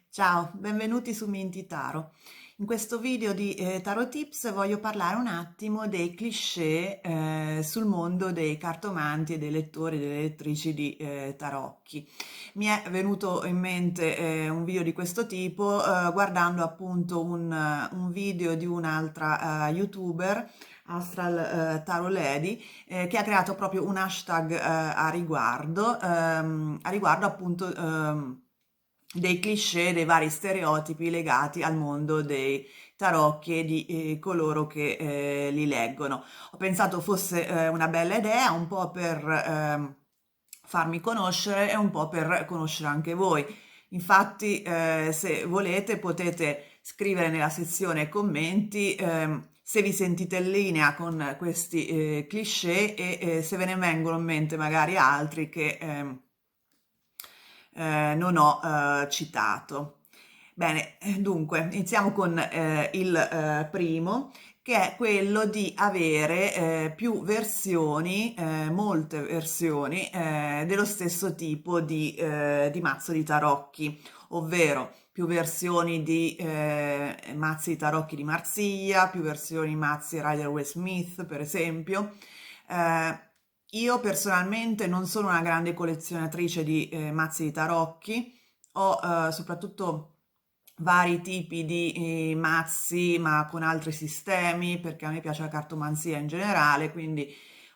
Ciao, benvenuti su Minty Taro. In questo video di Tarot Tips voglio parlare un attimo dei cliché sul mondo dei cartomanti e dei lettori e delle lettrici di tarocchi. Mi è venuto in mente un video di questo tipo guardando appunto un video di un'altra YouTuber, Astral Tarot Lady, che ha creato proprio un hashtag a riguardo appunto dei cliché, dei vari stereotipi legati al mondo dei tarocchi e di coloro che li leggono. Ho pensato fosse una bella idea, un po' per farmi conoscere e un po' per conoscere anche voi. Infatti, se volete, potete scrivere nella sezione commenti se vi sentite in linea con questi cliché e se ve ne vengono in mente magari altri che non ho citato. Bene, dunque, iniziamo con il primo, che è quello di avere più versioni, molte versioni dello stesso tipo di mazzo di tarocchi, ovvero più versioni di mazzi di tarocchi di Marsiglia, più versioni mazzi Rider-Waite-Smith, per esempio. Eh, io personalmente non sono una grande collezionatrice di mazzi di tarocchi, ho soprattutto vari tipi di mazzi, ma con altri sistemi, perché a me piace la cartomanzia in generale, quindi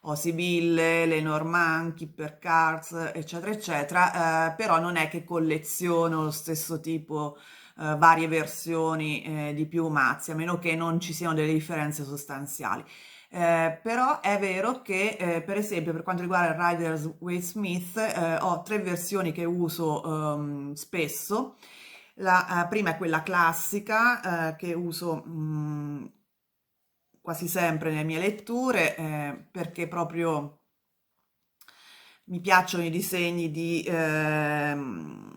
ho Sibille, Lenormand, Kipper Cards, eccetera, eccetera, però non è che colleziono lo stesso tipo, varie versioni di più mazzi, a meno che non ci siano delle differenze sostanziali. Però è vero che, per esempio, per quanto riguarda il Riders Waite Smith, ho tre versioni che uso spesso. La prima è quella classica che uso quasi sempre nelle mie letture perché proprio mi piacciono i disegni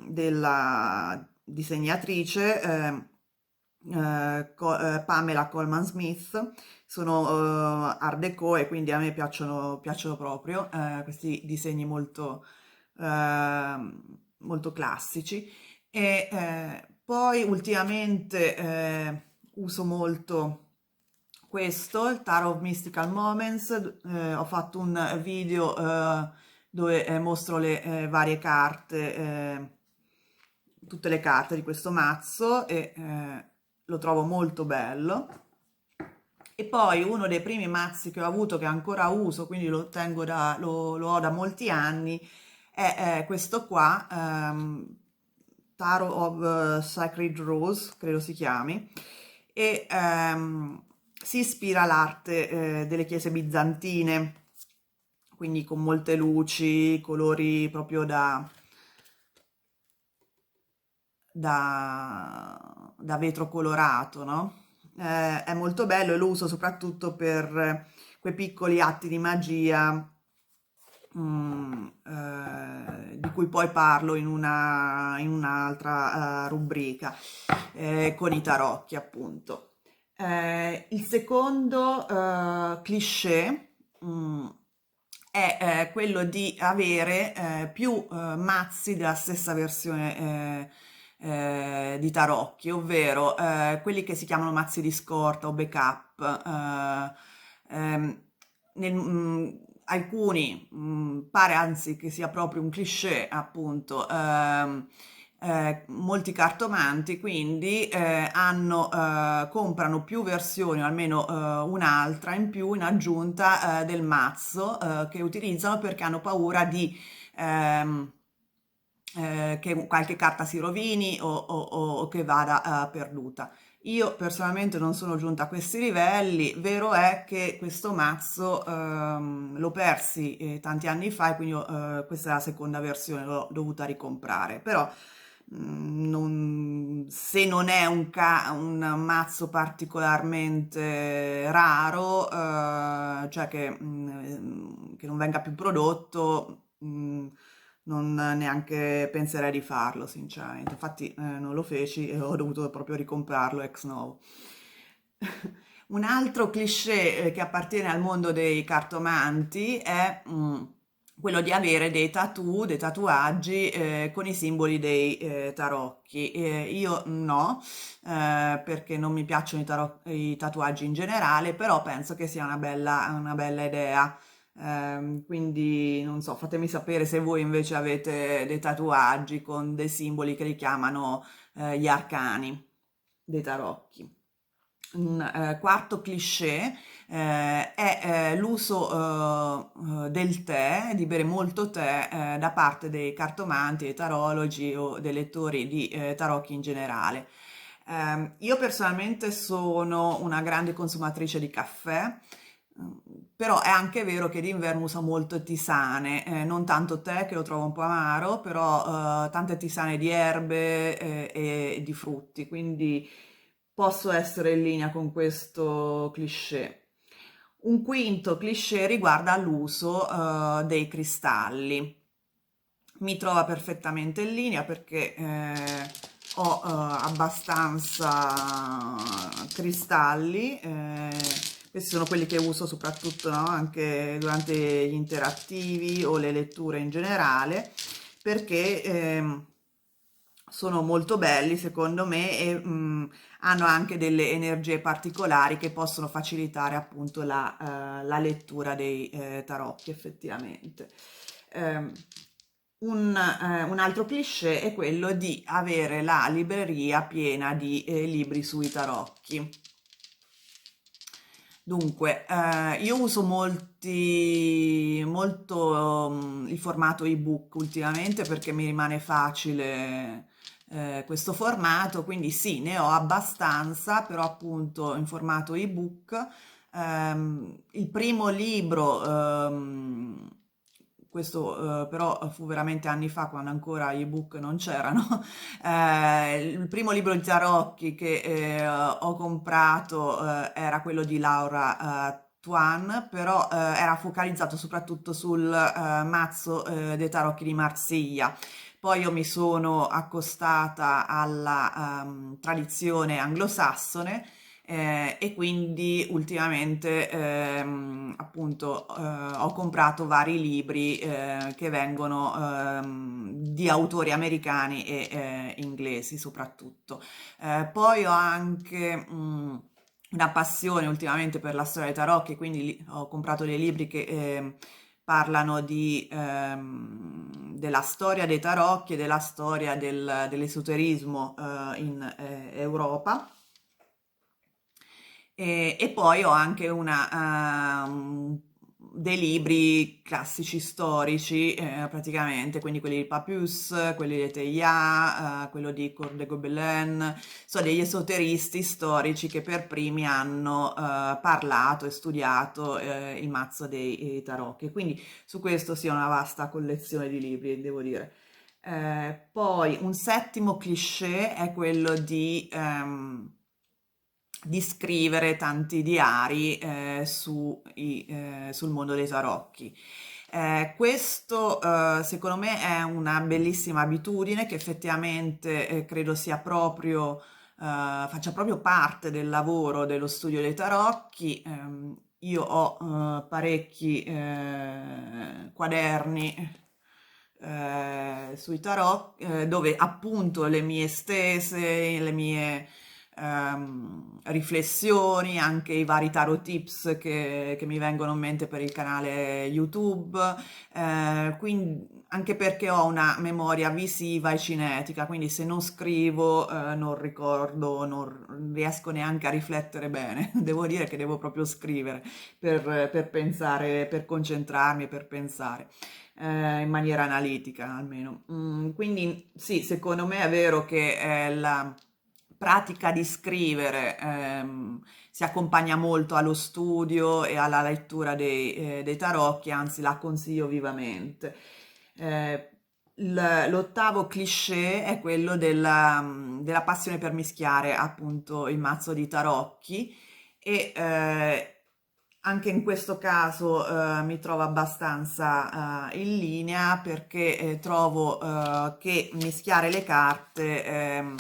della disegnatrice Pamela Coleman Smith, sono Art Deco e quindi a me piacciono proprio questi disegni molto classici. E poi ultimamente uso molto questo, il Tarot of Mystical Moments. Ho fatto un video dove mostro le varie carte, tutte le carte di questo mazzo e lo trovo molto bello. E poi uno dei primi mazzi che ho avuto, che ancora uso, quindi lo ho da molti anni, è questo qua, Tarot of Sacred Rose, credo si chiami, e si ispira all'arte delle chiese bizantine, quindi con molte luci, colori proprio da vetro colorato, no? È molto bello e lo uso soprattutto per quei piccoli atti di magia di cui poi parlo in un'altra rubrica con i tarocchi, appunto. Il secondo cliché è quello di avere più mazzi della stessa versione di tarocchi, ovvero quelli che si chiamano mazzi di scorta o backup. Alcuni pare anzi che sia proprio un cliché, appunto. Molti cartomanti quindi comprano più versioni o almeno un'altra in più in aggiunta del mazzo che utilizzano perché hanno paura ehm, che qualche carta si rovini o che vada perduta. Io personalmente non sono giunta a questi livelli, vero è che questo mazzo l'ho persi tanti anni fa e quindi questa è la seconda versione, l'ho dovuta ricomprare, però se non è un mazzo particolarmente raro, cioè che non venga più prodotto, non neanche penserei di farlo, sinceramente. Infatti, non lo feci e ho dovuto proprio ricomprarlo ex novo. Un altro cliché che appartiene al mondo dei cartomanti è quello di avere dei tattoo, dei tatuaggi con i simboli dei tarocchi. Io no, perché non mi piacciono i tatuaggi in generale, però penso che sia una bella idea. Quindi non so, fatemi sapere se voi invece avete dei tatuaggi con dei simboli che richiamano gli arcani dei tarocchi. Un quarto cliché è l'uso del tè, di bere molto tè da parte dei cartomanti, dei tarologi o dei lettori di tarocchi in generale. Io personalmente sono una grande consumatrice di caffè, mm, però è anche vero che d'inverno uso molto tisane, non tanto tè che lo trovo un po' amaro, però tante tisane di erbe e di frutti, quindi posso essere in linea con questo cliché. Un quinto cliché riguarda l'uso dei cristalli. Mi trova perfettamente in linea perché ho abbastanza cristalli, questi sono quelli che uso soprattutto, no, anche durante gli interattivi o le letture in generale, perché sono molto belli secondo me e hanno anche delle energie particolari che possono facilitare appunto la lettura dei tarocchi effettivamente. Ehm, un altro cliché è quello di avere la libreria piena di libri sui tarocchi. Dunque, io uso molto il formato ebook ultimamente perché mi rimane facile questo formato, quindi sì, ne ho abbastanza, però appunto in formato ebook. Il primo libro, questo però fu veramente anni fa, quando ancora gli ebook non c'erano. Il primo libro di tarocchi che ho comprato era quello di Laura Tuan, però era focalizzato soprattutto sul mazzo dei tarocchi di Marsiglia. Poi io mi sono accostata alla tradizione anglosassone e quindi ultimamente appunto ho comprato vari libri che vengono di autori americani e inglesi soprattutto. Poi ho anche una passione ultimamente per la storia dei tarocchi, quindi ho comprato dei libri che parlano della storia dei tarocchi e della storia dell'esoterismo in Europa. E poi ho anche dei libri classici storici, praticamente, quindi quelli di Papus, quelli di Teilhard, quello di Coeur de Gobelin, sono degli esoteristi storici che per primi hanno parlato e studiato il mazzo dei tarocchi. Quindi su questo sia una vasta collezione di libri, devo dire. Poi un settimo cliché è quello di scrivere tanti diari sul mondo dei tarocchi. Questo secondo me è una bellissima abitudine che effettivamente credo sia proprio, faccia proprio parte del lavoro dello studio dei tarocchi. Io ho parecchi quaderni sui tarot, dove appunto le mie stese, le mie riflessioni, anche i vari tarot tips che mi vengono in mente per il canale YouTube, quindi, anche perché ho una memoria visiva e cinetica, quindi se non scrivo non ricordo, non riesco neanche a riflettere bene. Devo dire che devo proprio scrivere per pensare, per concentrarmi, per pensare in maniera analitica almeno. Quindi sì, secondo me è vero che la pratica di scrivere si accompagna molto allo studio e alla lettura dei tarocchi, anzi la consiglio vivamente. Eh, L'ottavo cliché è quello della passione per mischiare appunto il mazzo di tarocchi e anche in questo caso mi trovo abbastanza in linea perché trovo che mischiare le carte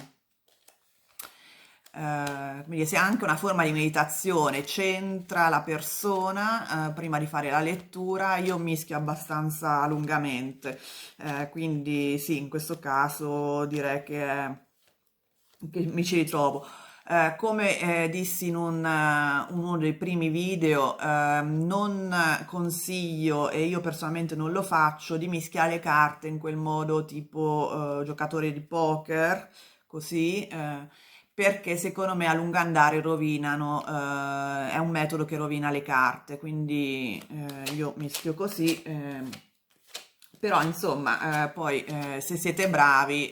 come dire, sia anche una forma di meditazione, centra la persona prima di fare la lettura. Io mischio abbastanza lungamente, quindi sì, in questo caso direi che mi ci ritrovo. Come dissi in uno dei primi video, non consiglio, e io personalmente non lo faccio, di mischiare le carte in quel modo tipo giocatore di poker, così, perché secondo me a lungo andare rovinano, è un metodo che rovina le carte, quindi io mischio così. Però insomma, poi se siete bravi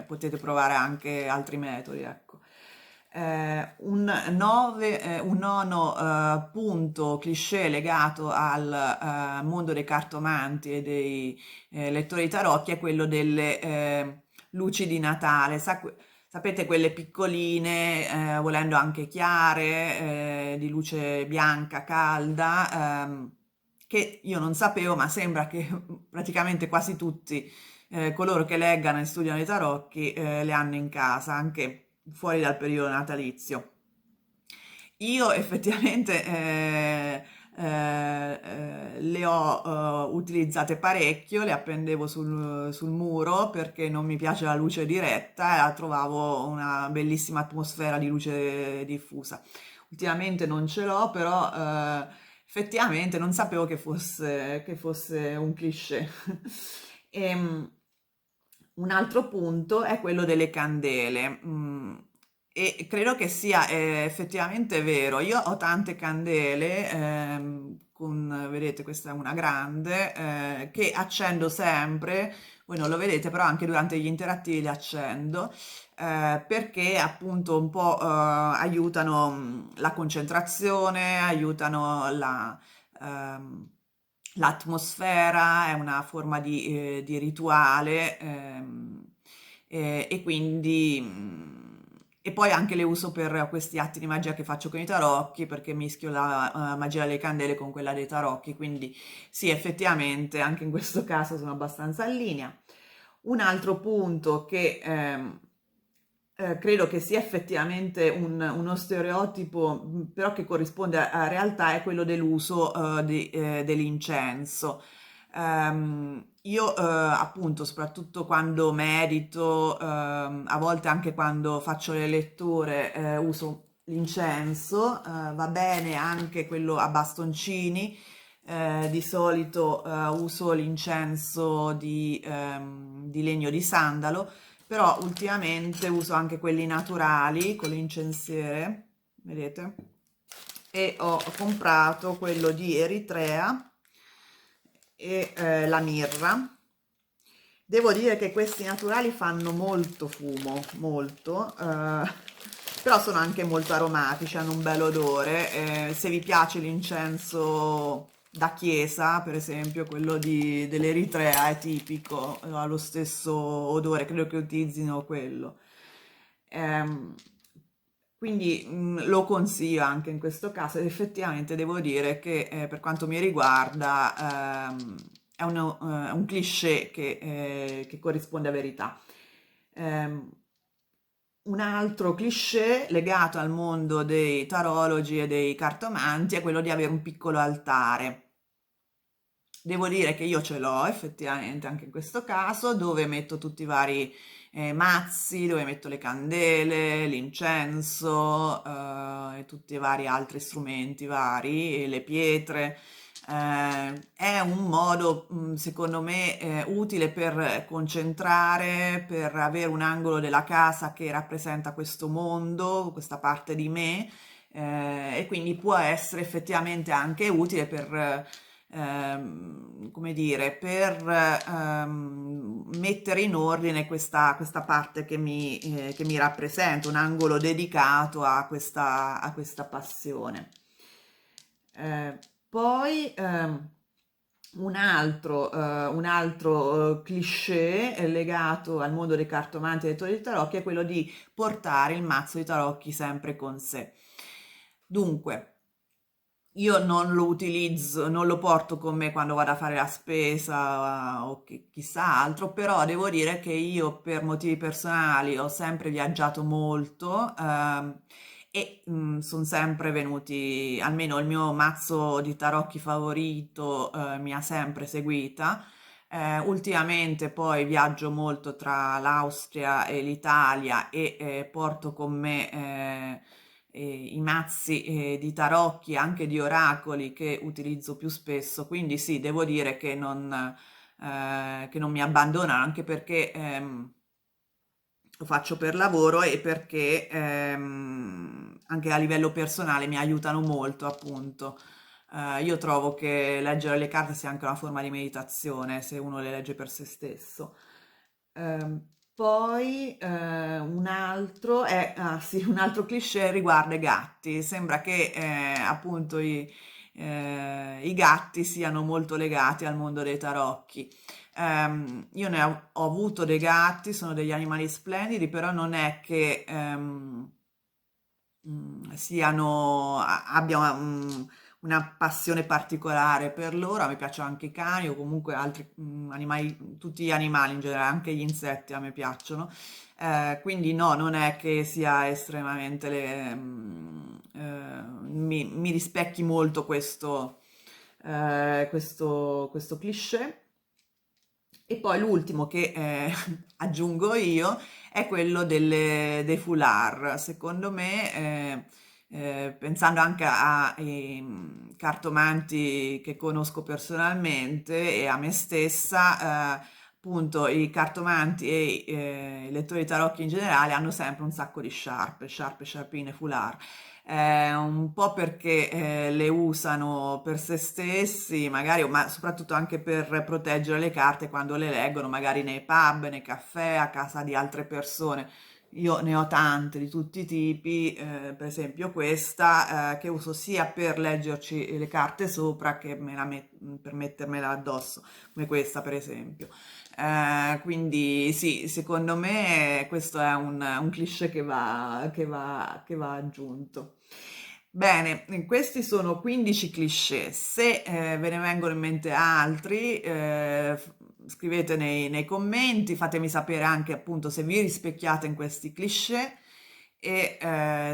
potete provare anche altri metodi, ecco. Un nono punto cliché legato al mondo dei cartomanti e dei lettori di tarocchi è quello delle luci di Natale. Sapete, quelle piccoline, volendo anche chiare, di luce bianca, calda, che io non sapevo, ma sembra che praticamente quasi tutti coloro che leggano e studiano i tarocchi le hanno in casa, anche fuori dal periodo natalizio. Io effettivamente le ho utilizzate parecchio, le appendevo sul muro perché non mi piace la luce diretta e la trovavo una bellissima atmosfera di luce diffusa. Ultimamente non ce l'ho, però effettivamente non sapevo che fosse un cliché. Ehm, un altro punto è quello delle candele. E credo che sia effettivamente vero. Io ho tante candele, vedete, questa è una grande, che accendo sempre. Voi non lo vedete, però anche durante gli interattivi le accendo, perché appunto un po' aiutano la concentrazione, aiutano ehm, l'atmosfera, è una forma di rituale, e quindi e poi anche le uso per questi atti di magia che faccio con i tarocchi, perché mischio la magia delle candele con quella dei tarocchi, quindi sì, effettivamente anche in questo caso sono abbastanza in linea. Un altro punto che credo che sia effettivamente uno stereotipo, però che corrisponde a realtà, è quello dell'uso dell'incenso. Io appunto, soprattutto quando medito, a volte anche quando faccio le letture, uso l'incenso, va bene anche quello a bastoncini. Di solito uso l'incenso di legno di sandalo, però ultimamente uso anche quelli naturali con l'incensiere, vedete? E ho comprato quello di Eritrea e la mirra. Devo dire che questi naturali fanno molto fumo, molto, però sono anche molto aromatici, hanno un bel odore. Se vi piace l'incenso da chiesa, per esempio, quello dell'Eritrea è tipico, ha lo stesso odore, credo che utilizzino quello. Ehm, quindi lo consiglio anche in questo caso ed effettivamente devo dire che per quanto mi riguarda è un cliché che corrisponde a verità. Ehm, un altro cliché legato al mondo dei tarologi e dei cartomanti è quello di avere un piccolo altare. Devo dire che io ce l'ho effettivamente anche in questo caso, dove metto tutti i vari mazzi, dove metto le candele, l'incenso e tutti i vari altri strumenti vari, e le pietre. È un modo, secondo me, utile per concentrare, per avere un angolo della casa che rappresenta questo mondo, questa parte di me, e quindi può essere effettivamente anche utile per come dire, per mettere in ordine questa parte che mi rappresenta, un angolo dedicato a questa passione. Eh, poi un altro cliché legato al mondo dei cartomanti e dei lettori di tarocchi è quello di portare il mazzo di tarocchi sempre con sé. Dunque, io non lo utilizzo, non lo porto con me quando vado a fare la spesa o chissà altro, però devo dire che io per motivi personali ho sempre viaggiato molto e sono sempre venuti, almeno il mio mazzo di tarocchi favorito mi ha sempre seguita. Ultimamente poi viaggio molto tra l'Austria e l'Italia e porto con me i mazzi di tarocchi, anche di oracoli che utilizzo più spesso, quindi sì, devo dire che non mi abbandonano, anche perché lo faccio per lavoro e perché anche a livello personale mi aiutano molto, appunto. Io trovo che leggere le carte sia anche una forma di meditazione, se uno le legge per se stesso. Poi un altro è, ah, sì, un altro cliché riguarda i gatti. Sembra che appunto i gatti siano molto legati al mondo dei tarocchi. Io ho avuto dei gatti, sono degli animali splendidi, però non è che abbiano una passione particolare per loro. A me piacciono anche i cani o comunque altri animali, tutti gli animali in generale, anche gli insetti a me piacciono. Quindi no, non è che sia estremamente mi rispecchi molto questo cliché. E poi l'ultimo che aggiungo io è quello dei foulard. Secondo me, pensando anche ai cartomanti che conosco personalmente e a me stessa, appunto i cartomanti e i lettori di tarocchi in generale hanno sempre un sacco di sciarpe, sciarpe, sciarpine, foulard. Un po' perché le usano per se stessi, magari, ma soprattutto anche per proteggere le carte quando le leggono, magari nei pub, nei caffè, a casa di altre persone. Io ne ho tante di tutti i tipi, per esempio questa che uso sia per leggerci le carte sopra che per mettermela addosso, come questa per esempio. Quindi sì, secondo me questo è un cliché che va aggiunto. Bene, questi sono 15 cliché. Se ve ne vengono in mente altri, scrivete nei commenti, fatemi sapere anche appunto se vi rispecchiate in questi cliché e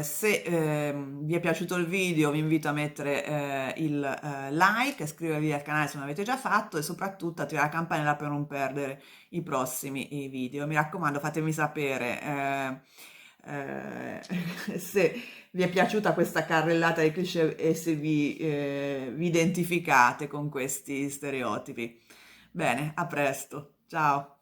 se vi è piaciuto il video vi invito a mettere il like, a iscrivervi al canale se non l'avete già fatto e soprattutto attivare la campanella per non perdere i prossimi video. Mi raccomando, fatemi sapere se vi è piaciuta questa carrellata di cliché e se vi identificate con questi stereotipi. Bene, a presto, ciao!